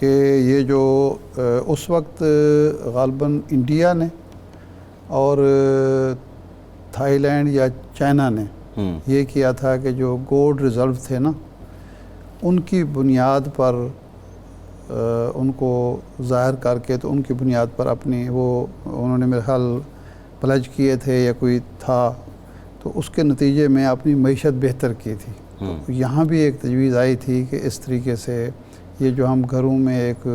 کہ یہ جو اس وقت غالباً انڈیا نے اور تھائی لینڈ یا چائنا نے یہ کیا تھا کہ جو گولڈ ریزرو تھے نا ان کی بنیاد پر ان کو ظاہر کر کے تو ان کی بنیاد پر اپنی وہ انہوں نے میرے خیال پلج کیے تھے یا کوئی تھا تو اس کے نتیجے میں اپنی معیشت بہتر کی تھی. تو یہاں بھی ایک تجویز آئی تھی کہ اس طریقے سے یہ جو ہم گھروں میں ایک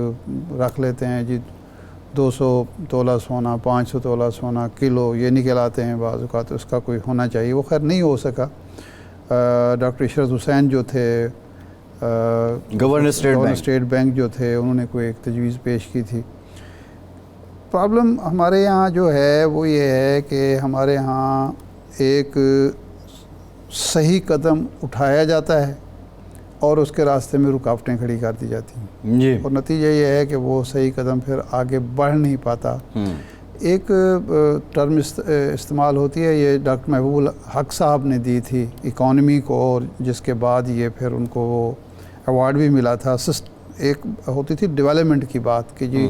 رکھ لیتے ہیں جی 200 تولہ سونا 500 تولہ سونا کلو یہ نکل آتے ہیں بعض اوقات اس کا کوئی ہونا چاہیے. وہ خیر نہیں ہو سکا. ڈاکٹر عشرت حسین جو تھے گورنر اسٹیٹ بینک جو تھے انہوں نے کوئی ایک تجویز پیش کی تھی. پرابلم ہمارے یہاں جو ہے وہ یہ ہے کہ ہمارے یہاں ایک صحیح قدم اٹھایا جاتا ہے اور اس کے راستے میں رکاوٹیں کھڑی کر دی جاتی ہیں جی اور نتیجہ یہ ہے کہ وہ صحیح قدم پھر آگے بڑھ نہیں پاتا. ایک ٹرم استعمال ہوتی ہے یہ ڈاکٹر محبوب الحق صاحب نے دی تھی اکانومی کو اور جس کے بعد یہ پھر ان کو وہ ایوارڈ بھی ملا تھا. ایک ہوتی تھی ڈیولپمنٹ کی بات کہ جی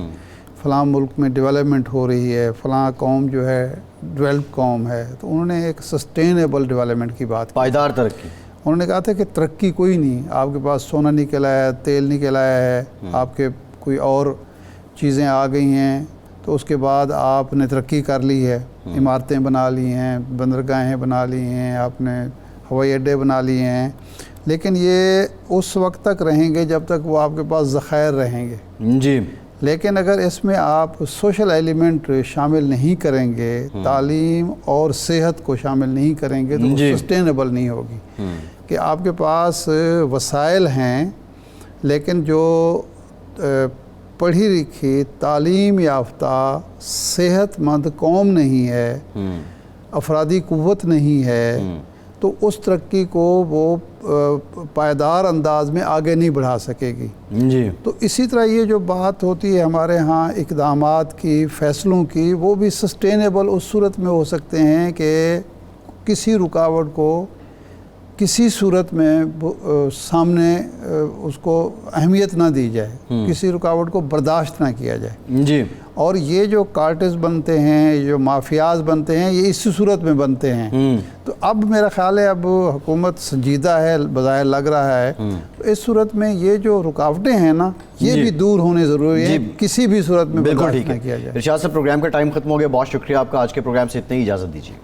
فلاں ملک میں ڈیولپمنٹ ہو رہی ہے فلاں قوم جو ہے ڈیولپ قوم ہے تو انہوں نے ایک سسٹینیبل ڈیولپمنٹ کی بات کی. پائیدار ترقی. انہوں نے کہا تھا کہ ترقی کوئی نہیں آپ کے پاس سونا نکل آیا ہے تیل نکل آیا ہے آپ کے کوئی اور چیزیں آ گئی ہیں تو اس کے بعد آپ نے ترقی کر لی ہے عمارتیں بنا لی ہیں بندرگاہیں بنا لی ہیں آپ نے ہوائی اڈے بنا لیے ہیں لیکن یہ اس وقت تک رہیں گے جب تک وہ آپ کے پاس ذخائر رہیں گے. جی لیکن اگر اس میں آپ سوشل ایلیمنٹ شامل نہیں کریں گے تعلیم اور صحت کو شامل نہیں کریں گے تو وہ سسٹینیبل نہیں ہوگی. کہ آپ کے پاس وسائل ہیں لیکن جو پڑھی لکھی تعلیم یافتہ صحت مند قوم نہیں ہے افرادی قوت نہیں ہے تو اس ترقی کو وہ پائیدار انداز میں آگے نہیں بڑھا سکے گی. جی تو اسی طرح یہ جو بات ہوتی ہے ہمارے ہاں اقدامات کی فیصلوں کی وہ بھی سسٹینیبل اس صورت میں ہو سکتے ہیں کہ کسی رکاوٹ کو کسی صورت میں سامنے اس کو اہمیت نہ دی جائے کسی رکاوٹ کو برداشت نہ کیا جائے. جی اور یہ جو کارٹز بنتے ہیں یہ جو مافیاز بنتے ہیں یہ اسی صورت میں بنتے ہیں. تو اب میرا خیال ہے اب حکومت سنجیدہ ہے بظاہر لگ رہا ہے تو اس صورت میں یہ جو رکاوٹیں ہیں نا یہ بھی دور ہونے ضروری ہیں کسی بھی صورت میں بالکل برداشت ٹھیک نہ ہے. کیا جائے. ارشاد صاحب پروگرام کا ٹائم ختم ہو گیا. بہت شکریہ آپ کا. آج کے پروگرام سے اتنے ہی اجازت دیجیے.